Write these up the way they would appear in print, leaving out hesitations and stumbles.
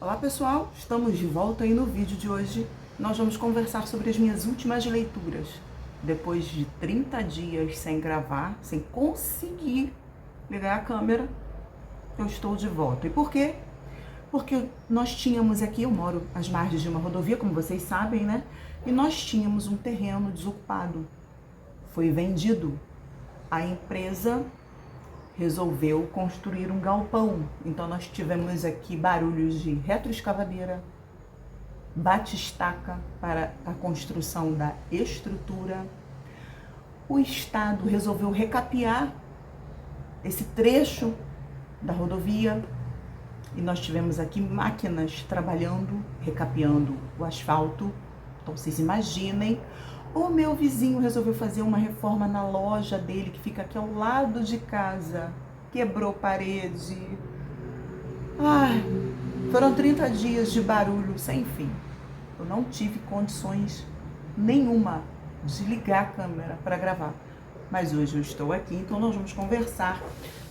Olá pessoal, estamos de volta e no vídeo de hoje nós vamos conversar sobre as minhas últimas leituras. Depois de 30 dias sem gravar, sem conseguir ligar a câmera, eu estou de volta. E por quê? Porque nós tínhamos aqui, eu moro às margens de uma rodovia, como vocês sabem, né? E nós tínhamos um terreno desocupado. Foi vendido. A empresa resolveu construir um galpão. Então nós tivemos aqui barulhos de retroescavadeira, bate-estaca para a construção da estrutura. O Estado resolveu recapear esse trecho da rodovia e nós tivemos aqui máquinas trabalhando, recapeando o asfalto. Então vocês imaginem. O meu vizinho resolveu fazer uma reforma na loja dele, que fica aqui ao lado de casa. Quebrou parede. Ai, foram 30 dias de barulho sem fim. Eu não tive condições nenhuma de ligar a câmera para gravar. Mas hoje eu estou aqui, então nós vamos conversar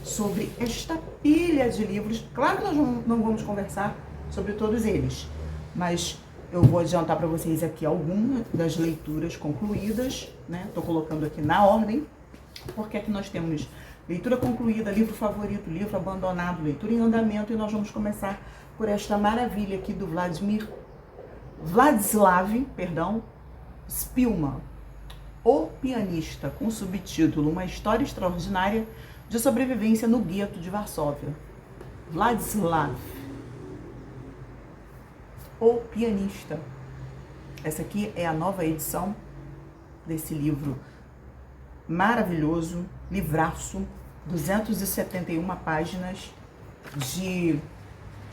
sobre esta pilha de livros. Claro que nós não vamos conversar sobre todos eles, mas eu vou adiantar para vocês aqui algumas das leituras concluídas, né? Estou colocando aqui na ordem, porque aqui nós temos leitura concluída, livro favorito, livro abandonado, leitura em andamento, e nós vamos começar por esta maravilha aqui do Vladislav Spilman, O Pianista, com o subtítulo Uma História Extraordinária de Sobrevivência no Gueto de Varsóvia. Vladislav, O Pianista. Essa aqui é a nova edição desse livro maravilhoso, livraço, 271 páginas de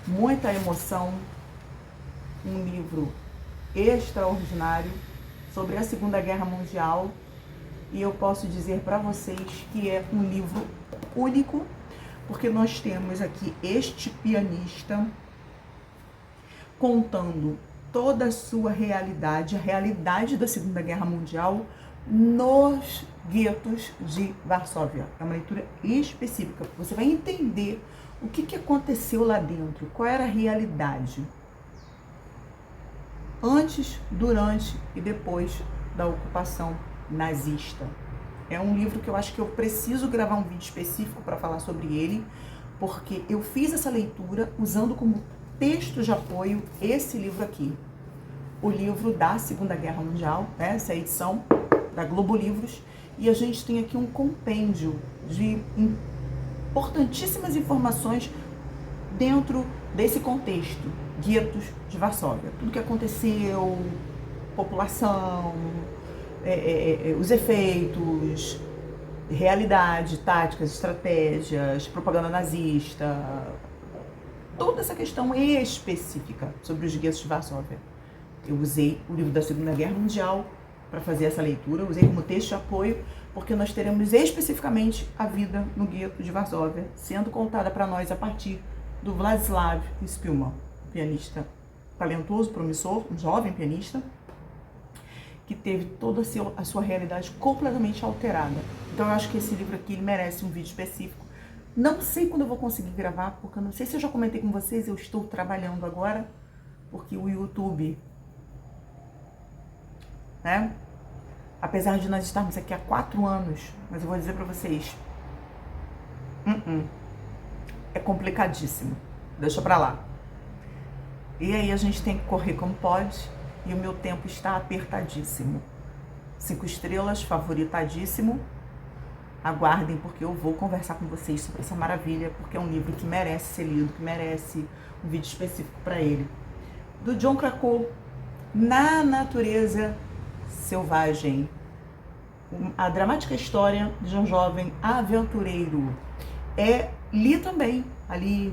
muita emoção, um livro extraordinário sobre a Segunda Guerra Mundial, e eu posso dizer para vocês que é um livro único, porque nós temos aqui este pianista contando toda a sua realidade, a realidade da Segunda Guerra Mundial nos guetos de Varsóvia. É uma leitura específica. Você vai entender o que aconteceu lá dentro, qual era a realidade antes, durante e depois da ocupação nazista. É um livro que eu acho que eu preciso gravar um vídeo específico para falar sobre ele, porque eu fiz essa leitura usando como texto de apoio esse livro aqui, o livro da Segunda Guerra Mundial, né? Essa é a edição da Globo Livros, e a gente tem aqui um compêndio de importantíssimas informações dentro desse contexto, guetos de Varsóvia, tudo que aconteceu, população, os efeitos, realidade, táticas, estratégias, propaganda nazista, toda essa questão específica sobre os guetos de Varsóvia. Eu usei o livro da Segunda Guerra Mundial para fazer essa leitura, usei como texto de apoio, porque nós teremos especificamente a vida no gueto de Varsóvia sendo contada para nós a partir do Vladislav Spilman, pianista talentoso, promissor, um jovem pianista, que teve toda a sua realidade completamente alterada. Então eu acho que esse livro aqui ele merece um vídeo específico. Não sei quando eu vou conseguir gravar, porque eu não sei se eu já comentei com vocês, eu estou trabalhando agora, porque o YouTube, né? Apesar de nós estarmos aqui há 4 anos, mas eu vou dizer pra vocês, é complicadíssimo, deixa pra lá. E aí a gente tem que correr como pode, e o meu tempo está apertadíssimo. 5 estrelas, favoritadíssimo. Aguardem, porque eu vou conversar com vocês sobre essa maravilha, porque é um livro que merece ser lido, que merece um vídeo específico para ele. Do Jon Krakauer, Na Natureza Selvagem. A dramática história de um jovem aventureiro. Li também, ali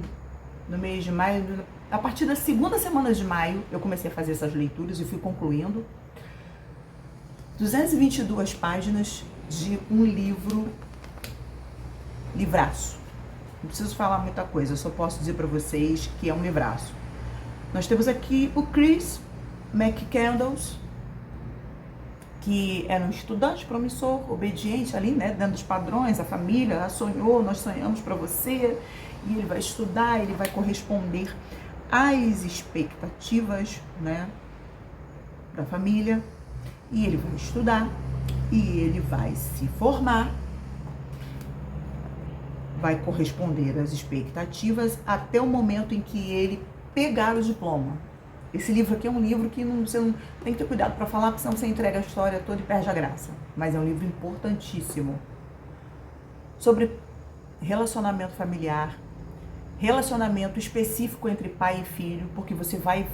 no mês de maio, a partir da segunda semana de maio, eu comecei a fazer essas leituras e fui concluindo. 222 páginas de um livraço. Não preciso falar muita coisa, eu só posso dizer para vocês que é um livraço. Nós temos aqui o Chris McCandless, que era um estudante promissor, obediente ali, né, dentro dos padrões, a família sonhou, nós sonhamos para você, e ele vai estudar, ele vai corresponder as expectativas, né, da família, e ele vai estudar, e ele vai se formar, vai corresponder às expectativas até o momento em que ele pegar o diploma. Esse livro aqui é um livro que você não tem que ter cuidado para falar, porque senão você entrega a história toda e perde a graça. Mas é um livro importantíssimo sobre relacionamento familiar, relacionamento específico entre pai e filho, porque você vai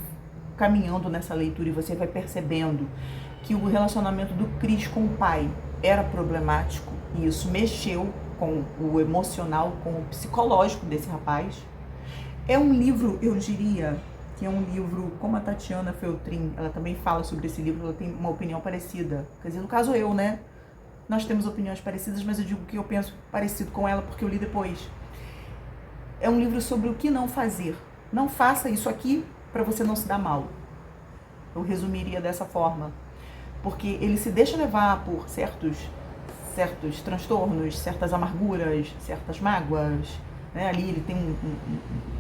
caminhando nessa leitura e você vai percebendo que o relacionamento do Cris com o pai era problemático e isso mexeu com o emocional, com o psicológico desse rapaz. É um livro, eu diria, que é um livro, como a Tatiana Feltrin, ela também fala sobre esse livro, ela tem uma opinião parecida. Quer dizer, no caso eu, né? Nós temos opiniões parecidas, mas eu digo que eu penso parecido com ela porque eu li depois. É um livro sobre o que não fazer. Não faça isso aqui para você não se dar mal. Eu resumiria dessa forma. Porque ele se deixa levar por certos transtornos, certas amarguras, certas mágoas, né? Ali ele tem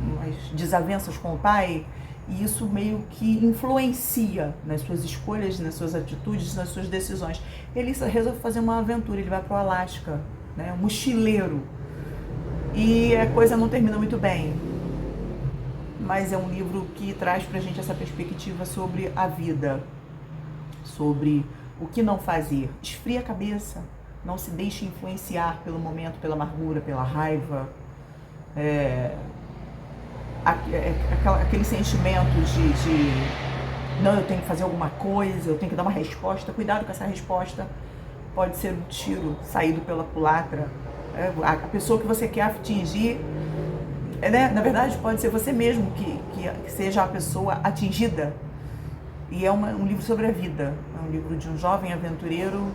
umas desavenças com o pai, e isso meio que influencia nas suas escolhas, nas suas atitudes, nas suas decisões. Ele resolve fazer uma aventura, ele vai para o Alasca, né? Um mochileiro, e a coisa não termina muito bem. Mas é um livro que traz pra gente essa perspectiva sobre a vida, sobre o que não fazer. Esfria a cabeça, não se deixe influenciar pelo momento, pela amargura, pela raiva, aquele sentimento de não, eu tenho que fazer alguma coisa, eu tenho que dar uma resposta. Cuidado com essa resposta, pode ser um tiro saído pela culatra. A pessoa que você quer atingir, né? Na verdade, pode ser você mesmo que seja a pessoa atingida. E é um livro sobre a vida, é um livro de um jovem aventureiro,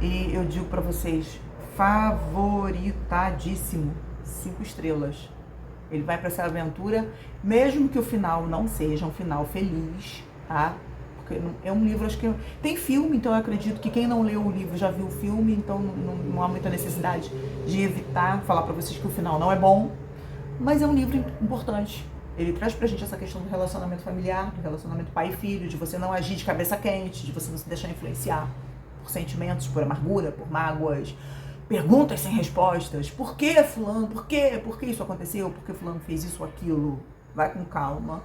e eu digo para vocês, favoritadíssimo, 5 estrelas. Ele vai para essa aventura, mesmo que o final não seja um final feliz, tá? Porque é um livro, acho que tem filme, então eu acredito que quem não leu o livro já viu o filme, então não há muita necessidade de evitar falar para vocês que o final não é bom, mas é um livro importante. Ele traz pra gente essa questão do relacionamento familiar, do relacionamento pai e filho, de você não agir de cabeça quente, de você não se deixar influenciar por sentimentos, por amargura, por mágoas, perguntas sem respostas. Por que fulano? Por que? Por que isso aconteceu? Por que fulano fez isso ou aquilo? Vai com calma,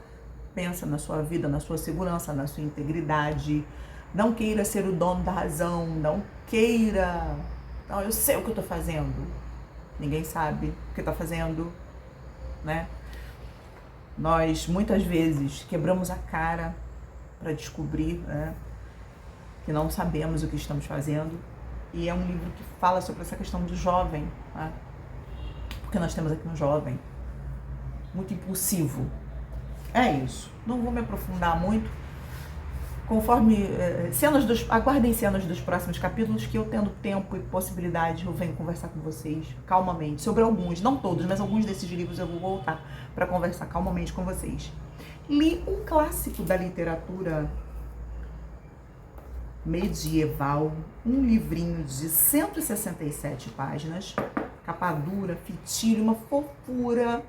pensa na sua vida, na sua segurança, na sua integridade. Não queira ser o dono da razão, não queira... Não, eu sei o que eu tô fazendo. Ninguém sabe o que tá fazendo, né? Nós, muitas vezes, quebramos a cara para descobrir, né, que não sabemos o que estamos fazendo. E é um livro que fala sobre essa questão do jovem, né? Porque nós temos aqui um jovem muito impulsivo. É isso. Não vou me aprofundar muito. Conforme aguardem cenas dos próximos capítulos, que eu, tendo tempo e possibilidade, eu venho conversar com vocês calmamente sobre alguns, não todos, mas alguns desses livros eu vou voltar para conversar calmamente com vocês. Li um clássico da literatura medieval, um livrinho de 167 páginas, capa dura, fitilho, uma fofura,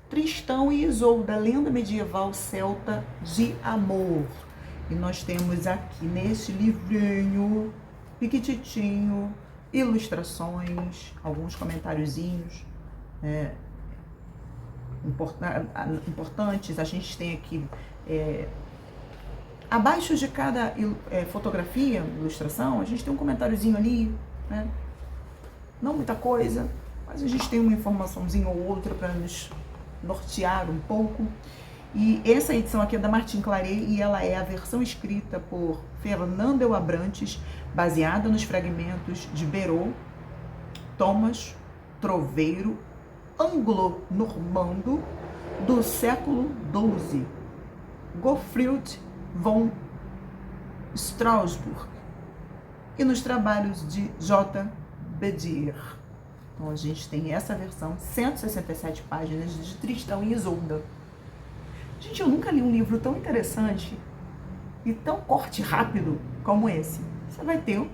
Tristão e Isolda, lenda medieval celta de amor. E nós temos aqui nesse livrinho, piquititinho, ilustrações, alguns comentáriozinhos importantes. A gente tem aqui, abaixo de cada fotografia, ilustração, a gente tem um comentáriozinho ali, né? Não muita coisa, mas a gente tem uma informaçãozinha ou outra para nos nortear um pouco. E essa edição aqui é da Martin Claret e ela é a versão escrita por Fernando Abrantes, baseada nos fragmentos de Béraud, Thomas, troveiro anglo-normando do século XII, Gottfried von Strasbourg, e nos trabalhos de J. Bedier. Então a gente tem essa versão, 167 páginas, de Tristão e Isolda. Gente, eu nunca li um livro tão interessante e tão corte rápido como esse. Você vai ter.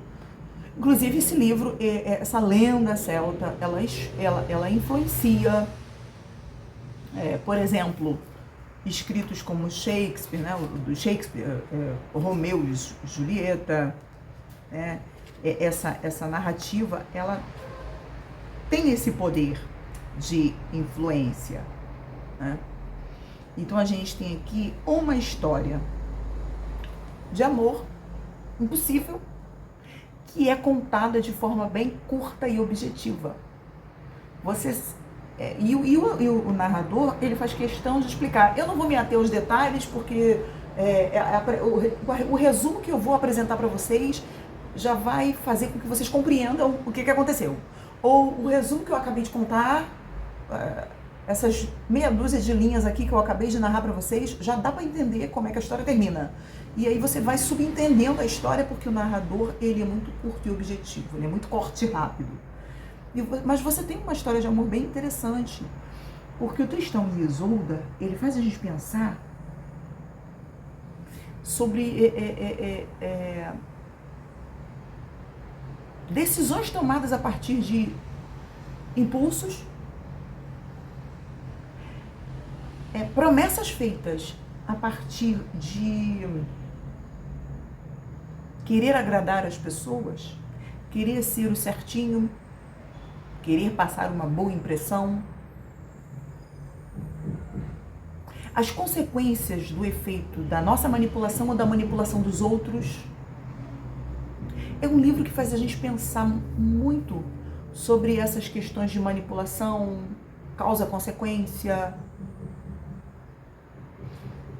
Inclusive, esse livro, essa lenda celta, ela influencia, por exemplo, escritos como Shakespeare, né? Do Shakespeare, Romeu e Julieta, né? Essa narrativa, ela tem esse poder de influência, né? Então a gente tem aqui uma história de amor impossível, que é contada de forma bem curta e objetiva. O narrador, ele faz questão de explicar. Eu não vou me ater aos detalhes, porque o resumo que eu vou apresentar para vocês já vai fazer com que vocês compreendam o que aconteceu. Ou o resumo que eu acabei de contar, essas meia dúzia de linhas aqui que eu acabei de narrar para vocês, já dá para entender como é que a história termina. E aí você vai subentendendo a história, porque o narrador, ele é muito curto e objetivo, ele é muito corte rápido. Mas você tem uma história de amor bem interessante, porque o Tristão e Isolda, ele faz a gente pensar sobre decisões tomadas a partir de impulsos, promessas feitas a partir de querer agradar as pessoas, querer ser o certinho, querer passar uma boa impressão. As consequências do efeito da nossa manipulação ou da manipulação dos outros. É um livro que faz a gente pensar muito sobre essas questões de manipulação, causa-consequência,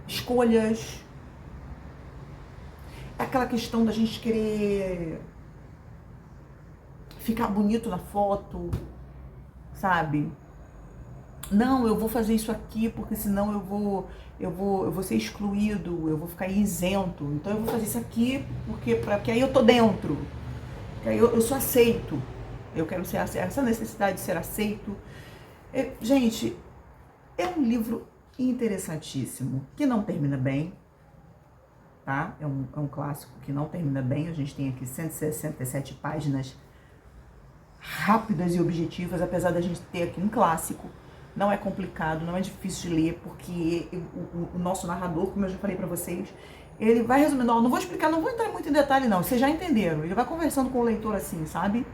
escolhas. É aquela questão da gente querer ficar bonito na foto, sabe? Não, eu vou fazer isso aqui porque senão eu vou ser excluído, eu vou ficar isento. Então eu vou fazer isso aqui porque aí eu tô dentro, porque aí eu sou aceito. Eu quero ser essa necessidade de ser aceito. Gente, é um livro interessantíssimo, que não termina bem, tá? É um clássico que não termina bem. A gente tem aqui 167 páginas rápidas e objetivas, apesar da gente ter aqui um clássico. Não é complicado, não é difícil de ler, porque o nosso narrador, como eu já falei pra vocês, ele vai resumindo, não vou explicar, não vou entrar muito em detalhe não, vocês já entenderam, ele vai conversando com o leitor assim, sabe?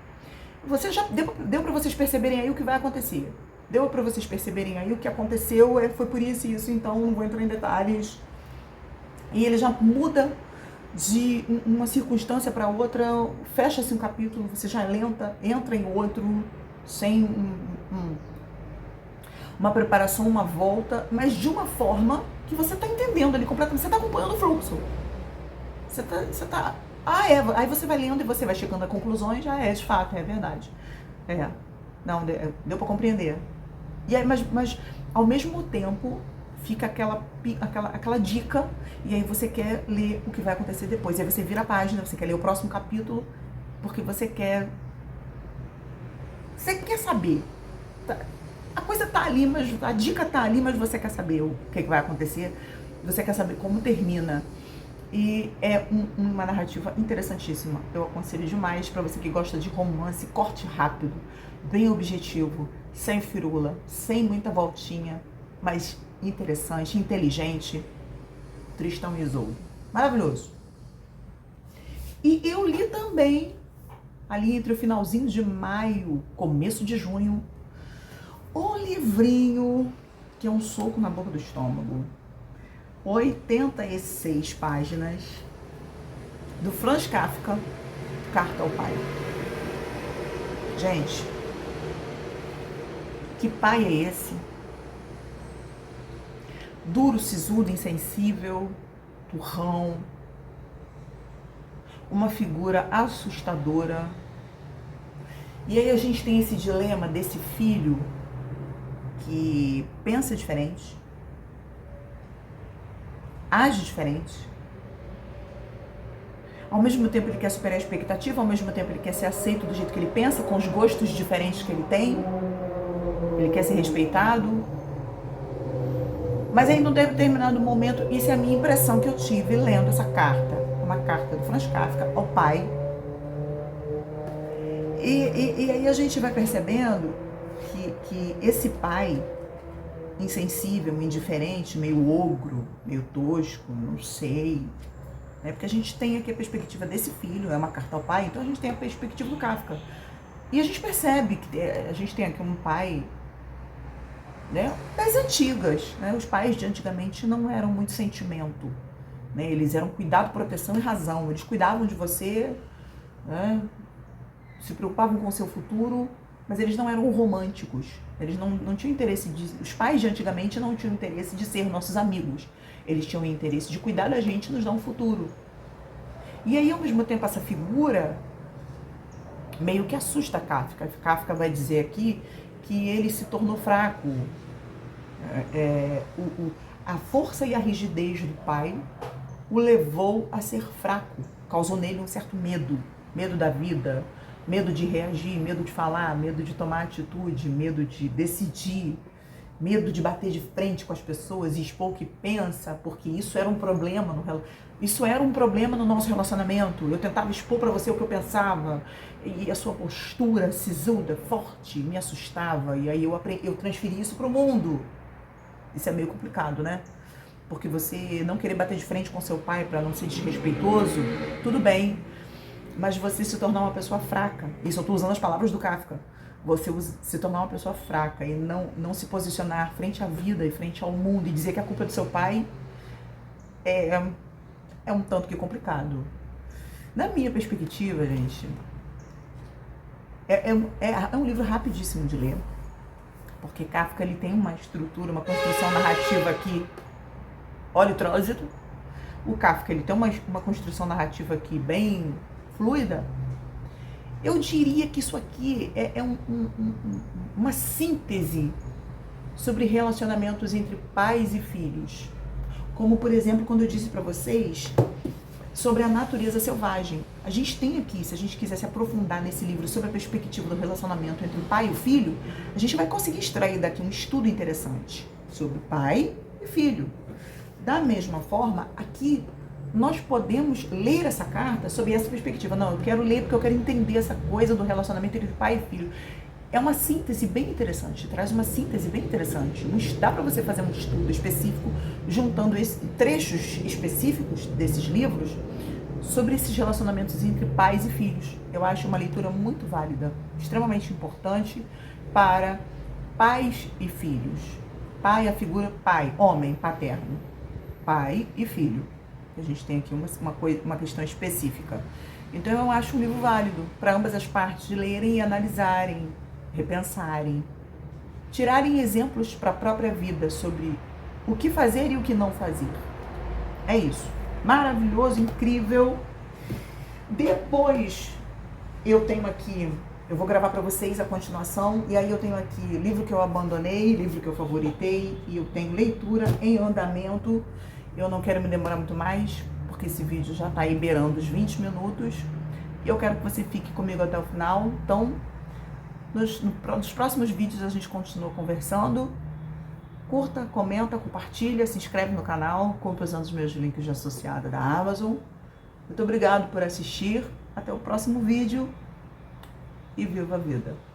Você já deu pra vocês perceberem aí o que vai acontecer, deu pra vocês perceberem aí o que aconteceu, foi por isso e isso, então não vou entrar em detalhes. E ele já muda de uma circunstância para outra, fecha-se um capítulo, você já entra em outro, sem uma preparação, uma volta, mas de uma forma que você está entendendo ali completamente, você está acompanhando o fluxo. Aí você vai lendo e você vai chegando a conclusões, de fato, é verdade. Não, deu para compreender. E aí, mas ao mesmo tempo fica aquela dica, e aí você quer ler o que vai acontecer depois. E aí você vira a página, você quer ler o próximo capítulo, porque você quer saber. A coisa tá ali, mas a dica tá ali, mas você quer saber o que vai acontecer, você quer saber como termina. E é uma narrativa interessantíssima. Eu aconselho demais para você que gosta de romance, corte rápido, bem objetivo, sem firula, sem muita voltinha, mas interessante, inteligente. Tristão e Isolda. Maravilhoso. E eu li também, ali entre o finalzinho de maio, começo de junho, o livrinho que é um soco na boca do estômago. 86 páginas, do Franz Kafka, Carta ao Pai. Gente, que pai é esse? Duro, sisudo, insensível, turrão, uma figura assustadora. E aí a gente tem esse dilema desse filho que pensa diferente, age diferente. Ao mesmo tempo ele quer superar a expectativa, ao mesmo tempo ele quer ser aceito do jeito que ele pensa, com os gostos diferentes que ele tem. Ele quer ser respeitado. Mas aí num determinado momento, isso é a minha impressão que eu tive lendo essa carta, uma carta do Franz Kafka ao pai. E aí a gente vai percebendo que esse pai, insensível, indiferente, meio ogro, meio tosco, não sei. Né? Porque a gente tem aqui a perspectiva desse filho, é uma carta ao pai, então a gente tem a perspectiva do Kafka. E a gente percebe que a gente tem aqui um pai, né, das antigas. Né? Os pais de antigamente não eram muito sentimento. Né? Eles eram cuidado, proteção e razão. Eles cuidavam de você, né? Se preocupavam com o seu futuro, mas eles não eram românticos. Eles não tinham interesse de... Os pais de antigamente não tinham interesse de ser nossos amigos. Eles tinham interesse de cuidar da gente e nos dar um futuro. E aí, ao mesmo tempo, essa figura meio que assusta Kafka. Kafka vai dizer aqui que ele se tornou fraco. A força e a rigidez do pai o levou a ser fraco. Causou nele um certo medo. Medo da vida, medo de reagir, medo de falar, medo de tomar atitude, medo de decidir, medo de bater de frente com as pessoas e expor o que pensa, porque isso era um problema no nosso relacionamento. Eu tentava expor para você o que eu pensava e a sua postura sisuda, forte, me assustava. E aí eu transferi isso para o mundo. Isso é meio complicado, né? Porque você não querer bater de frente com seu pai para não ser desrespeitoso, tudo bem. Mas você se tornar uma pessoa fraca, isso eu estou usando as palavras do Kafka, você se tornar uma pessoa fraca e não se posicionar frente à vida e frente ao mundo e dizer que a culpa é do seu pai é um tanto que complicado. Na minha perspectiva, gente, é um livro rapidíssimo de ler, porque Kafka ele tem uma estrutura, uma construção narrativa aqui, olha o trânsito. O Kafka ele tem uma construção narrativa aqui bem fluida. Eu diria que isso aqui é uma síntese sobre relacionamentos entre pais e filhos. Como, por exemplo, quando eu disse para vocês sobre a natureza selvagem. A gente tem aqui, se a gente quiser se aprofundar nesse livro sobre a perspectiva do relacionamento entre o pai e o filho, a gente vai conseguir extrair daqui um estudo interessante sobre pai e filho. Da mesma forma, aqui nós podemos ler essa carta sob essa perspectiva. Não, eu quero ler porque eu quero entender essa coisa do relacionamento entre pai e filho. É uma síntese bem interessante, traz uma síntese bem interessante. Dá para você fazer um estudo específico, juntando trechos específicos desses livros sobre esses relacionamentos entre pais e filhos. Eu acho uma leitura muito válida, extremamente importante para pais e filhos. Pai, a figura pai, homem, paterno. Pai e filho. A gente tem aqui uma questão específica. Então eu acho um livro válido para ambas as partes de lerem e analisarem, repensarem, tirarem exemplos para a própria vida sobre o que fazer e o que não fazer. É isso. Maravilhoso, incrível. Depois eu tenho aqui, eu vou gravar para vocês a continuação, e aí eu tenho aqui livro que eu abandonei, livro que eu favoritei, e eu tenho leitura em andamento. Eu não quero me demorar muito mais, porque esse vídeo já está aí beirando os 20 minutos. E eu quero que você fique comigo até o final. Então, nos próximos vídeos a gente continua conversando. Curta, comenta, compartilha, se inscreve no canal, compre usando os meus links de associada da Amazon. Muito obrigado por assistir. Até o próximo vídeo. E viva a vida!